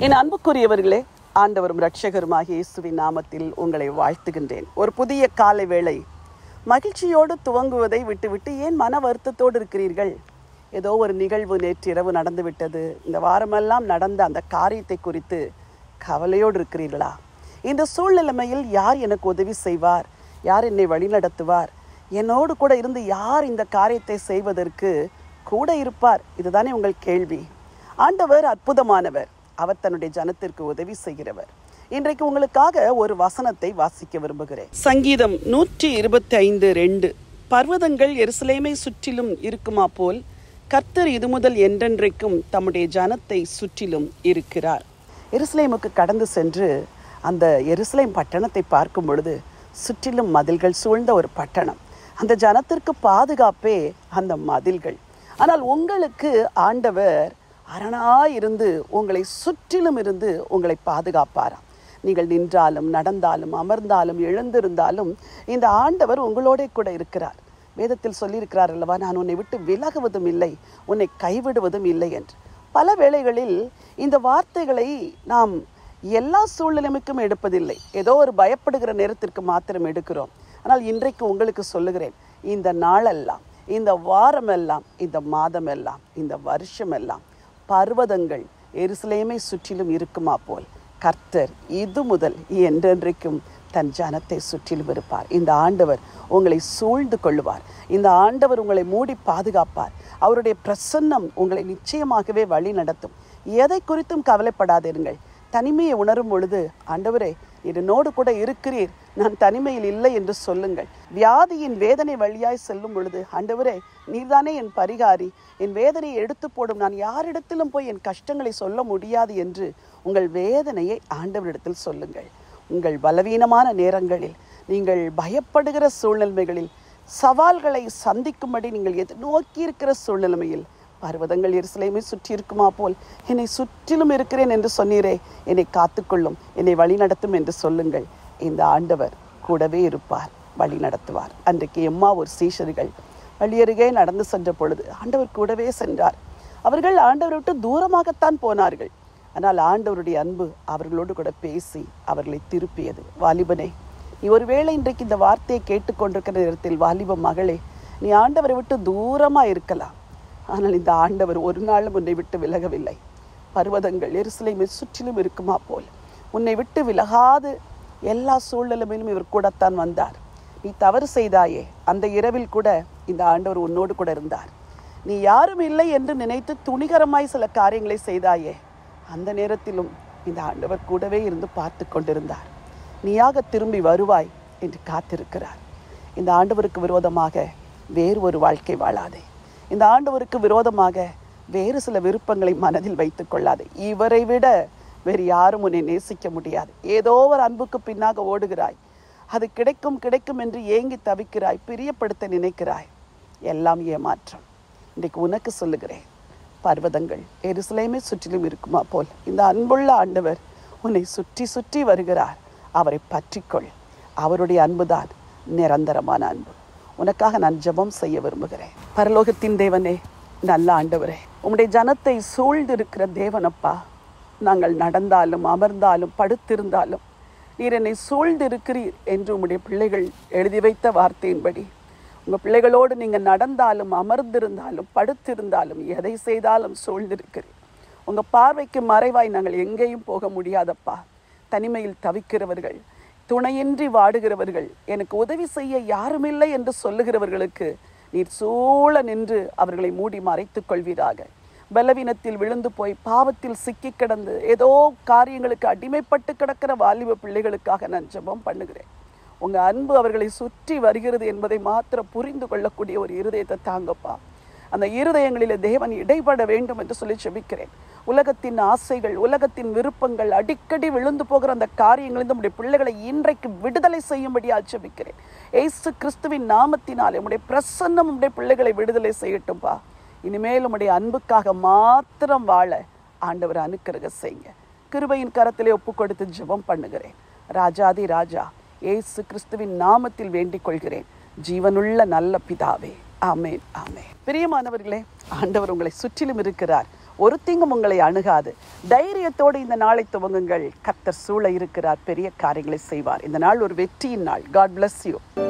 என் அன்புக்குரியவர்களே, ஆண்டவரும் இரட்சகருமாகிய இயேசுவின் நாமத்தில் உங்களை வாழ்த்துகின்றேன். ஒரு புதிய காலை வேளை மகிழ்ச்சியோடு துவங்குவதை விட்டுவிட்டு ஏன் மன வருத்தத்தோடு இருக்கிறீர்கள்? ஏதோ ஒரு நிகழ்வு நேற்று இரவு நடந்துவிட்டது, இந்த வாரமெல்லாம் நடந்த அந்த காரியத்தை குறித்து கவலையோடு இருக்கிறீர்களா? இந்த சூழ்நிலைமையில் யார் எனக்கு உதவி செய்வார்? யார் என்னை வழிநடத்துவார்? என்னோடு கூட இருந்து யார் இந்த காரியத்தை செய்வதற்கு கூட இருப்பார்? இதுதானே உங்கள் கேள்வி. ஆண்டவர் அற்புதமானவர். அவர் தன்னுடைய ஜனத்திற்கு உதவி செய்கிறவர். இன்றைக்கு உங்களுக்காக ஒரு வசனத்தை வாசிக்க விரும்புகிறேன். சங்கீதம் 125:2. பர்வதங்கள் எருசலேமை சுற்றிலும் இருக்குமா போல் கர்த்தர் இது முதல் என்றென்றைக்கும் தம்முடைய ஜனத்தை சுற்றிலும் இருக்கிறார். எருசலேமுக்கு கடந்து சென்று அந்த எருசலேம் பட்டணத்தை பார்க்கும் பொழுது சுற்றிலும் மதில்கள் சூழ்ந்த ஒரு பட்டணம். அந்த ஜனத்திற்கு பாதுகாப்பே அந்த மதில்கள். ஆனால் உங்களுக்கு ஆண்டவர் அரணாயிருந்து உங்களை சுற்றிலும் இருந்து உங்களை பாதுகாப்பாராம். நீங்கள் நின்றாலும் நடந்தாலும் அமர்ந்தாலும் எழுந்திருந்தாலும் இந்த ஆண்டவர் உங்களோட கூட இருக்கிறார். வேதத்தில் சொல்லியிருக்கிறார் அல்லவா, நான் உன்னை விட்டு விலகுவதும் இல்லை, உன்னை கைவிடுவதும் இல்லை என்று. பல வேளைகளில் இந்த வார்த்தைகளை நாம் எல்லா சூழ்நிலைமைக்கும் எடுப்பதில்லை. ஏதோ ஒரு பயப்படுகிற நேரத்திற்கு மாத்திரம் எடுக்கிறோம். ஆனால் இன்றைக்கு உங்களுக்கு சொல்லுகிறேன், இந்த நாளெல்லாம், இந்த வாரமெல்லாம், இந்த மாதமெல்லாம், இந்த வருஷமெல்லாம் பர்வதங்கள் எருசலேமை சுற்றிலும் இருக்குமா போல் கர்த்தர் இது முதல் என்றென்றைக்கும் தன் ஜனத்தை சுற்றிலும் இருப்பார். இந்த ஆண்டவர் உங்களை சூழ்ந்து கொள்ளுவார். இந்த ஆண்டவர் உங்களை மூடி பாதுகாப்பார். அவருடைய பிரசன்னம் உங்களை நிச்சயமாகவே வழி நடத்தும். எதை குறித்தும் கவலைப்படாதீர்கள். தனிமையை உணரும் பொழுது, ஆண்டவரே என்னோடு கூட இருக்கிறீர், நான் தனிமையில் இல்லை என்று சொல்லுங்கள். வியாதியின் வேதனை வழியாய் செல்லும் பொழுது, ஆண்டவரே நீர்தானே என் பரிகாரி, என் வேதனையை எடுத்து போடும், நான் யாரிடத்திலும் போய் என் கஷ்டங்களை சொல்ல முடியாது என்று உங்கள் வேதனையை ஆண்டவரிடத்தில் சொல்லுங்கள். உங்கள் பலவீனமான நேரங்களில், நீங்கள் பயப்படுகிற சூழ்நிலைகளில், சவால்களை சந்திக்கும்படி நீங்கள் எதிர்நோக்கி இருக்கிற சூழ்நிலைமையில், பர்வதங்கள் எருசலேமை சுற்றி இருக்குமா போல் என்னை சுற்றிலும் இருக்கிறேன் என்று சொன்னீரே, என்னை காத்துக்கொள்ளும், என்னை வழி நடத்தும் என்று சொல்லுங்கள். இந்த ஆண்டவர் கூடவே இருப்பார், வழி நடத்துவார். அன்றைக்கு எம்மாவூர் சீஷர்கள் வழியருகே நடந்து சென்ற பொழுது ஆண்டவர் கூடவே சென்றார். அவர்கள் ஆண்டவரை விட்டு தூரமாகத்தான் போனார்கள். ஆனால் ஆண்டவருடைய அன்பு அவர்களோடு கூட பேசி அவர்களை திருப்பியது. வாலிபனே, நீ ஒருவேளை இன்றைக்கு இந்த வார்த்தையை கேட்டுக்கொண்டிருக்கிற நேரத்தில், வாலிப மகளே, நீ ஆண்டவரை விட்டு தூரமாக இருக்கலாம். ஆனால் இந்த ஆண்டவர் ஒரு நாளும் உன்னை விட்டு விலகவில்லை. பர்வதங்கள் எருசலேமை சுற்றிலும் இருக்குமா போல் உன்னை விட்டு விலகாது எல்லா சூழ்நிலையிலும் இவர் கூடத்தான் வந்தார். நீ தவறு செய்தாயே, அந்த இரவில் கூட இந்த ஆண்டவர் உன்னோடு கூட இருந்தார். நீ யாரும் இல்லை என்று நினைத்து துணிகரமாய் சில காரியங்களை செய்தாயே, அந்த நேரத்திலும் இந்த ஆண்டவர் கூடவே இருந்து பார்த்து கொண்டிருந்தார். நீயாக திரும்பி வருவாய் என்று காத்திருக்கிறார். இந்த ஆண்டவருக்கு விரோதமாக வேறு ஒரு வாழ்க்கை வாழாதே. இந்த ஆண்டவருக்கு விரோதமாக வேறு சில விருப்பங்களை மனதில் வைத்துக் கொள்ளாதே. இவரை விட வேறு யாரும் உன்னை நேசிக்க முடியாது. ஏதோ ஒரு அன்புக்கு பின்னாக ஓடுகிறாய், அது கிடைக்கும் கிடைக்கும் என்று ஏங்கி தவிக்கிறாய், பிரியப்படுத்த நினைக்கிறாய். எல்லாம் ஏமாற்றம். இன்றைக்கு உனக்கு சொல்லுகிறேன், பர்வதங்கள் எருசலேமை சுற்றிலும் இருக்குமா போல் இந்த அன்புள்ள ஆண்டவர் உன்னை சுற்றி சுற்றி வருகிறார். அவரை பற்றிக்கொள். அவருடைய அன்புதான் நிரந்தரமான அன்பு. உனக்காக நான் ஜெபம் செய்ய விரும்புகிறேன். பரலோகத்தின் தேவனே, நல்ல ஆண்டவரே, உம்முடைய ஜனத்தை சூழ்ந்திருக்கிற தேவனப்பா, நாங்கள் நடந்தாலும் அமர்ந்தாலும் படுத்திருந்தாலும் நீர் என்னை சூழ்ந்திருக்கிறீர் என்று உம்முடைய பிள்ளைகள் எழுதி வைத்த வார்த்தையின்படி உங்கள் பிள்ளைகளோடு நீங்கள் நடந்தாலும் அமர்ந்திருந்தாலும் படுத்திருந்தாலும் எதை செய்தாலும் சூழ்ந்திருக்கிறீர். உங்கள் பார்வைக்கு மறைவாய் நாங்கள் எங்கேயும் போக முடியாதப்பா. தனிமையில் தவிக்கிறவர்கள், துணையின்றி வாடுகிறவர்கள், எனக்கு உதவி செய்ய யாருமில்லை என்று சொல்லுகிறவர்களுக்கு நீர் சூழ நின்று அவர்களை மூடி மறைத்துக் கொள்வீராக. பலவீனத்தில் விழுந்து போய் பாவத்தில் சிக்கி கிடந்து ஏதோ காரியங்களுக்கு அடிமைப்பட்டு கிடக்கிற வாலிப பிள்ளைகளுக்காக நான் ஜெபம் பண்ணுகிறேன். உங்கள் அன்பு அவர்களை சுற்றி வருகிறது என்பதை மாத்திரம் புரிந்து கொள்ளக்கூடிய ஒரு இருதயத்தை தாங்கப்பா. அந்த இருதயங்களில் தேவன் இடைப்பட வேண்டும் என்று சொல்லி ஜெபிக்கிறேன். உலகத்தின் ஆசைகள், உலகத்தின் விருப்பங்கள், அடிக்கடி விழுந்து போகிற அந்த காரியங்களில் நம்முடைய பிள்ளைகளை இன்றைக்கு விடுதலை செய்யும்படியா ஜெபிக்கிறேன். இயேசு கிறிஸ்துவின் நாமத்தினாலே உம்முடைய பிரசன்னம் உம்முடைய பிள்ளைகளை விடுதலை செய்யட்டும்பா. இனிமேல் உம்முடைய அன்புக்காக மாத்திரம் வாழ ஆண்டவர் அனுக்கிரக செய்யுங்க. கிருபையின் கரத்திலே ஒப்பு கொடுத்து ஜெபம் பண்ணுகிறேன். ராஜாதி ராஜா இயேசு கிறிஸ்துவின் நாமத்தில் வேண்டிக் கொள்கிறேன், ஜீவனுள்ள நல்ல பிதாவே. ஆமென், ஆமென். பிரியமானவர்களே, ஆண்டவர் உங்களை சுற்றிலும் இருக்கிறார். ஒரு தீங்கும் உங்களை அணுகாது. தைரியத்தோடு இந்த நாளை துவங்குங்கள். கர்த்தர் சூழ இருக்கிறார், பெரிய காரியங்களை செய்வார். இந்த நாள் ஒரு வெற்றியின் நாள். God bless you.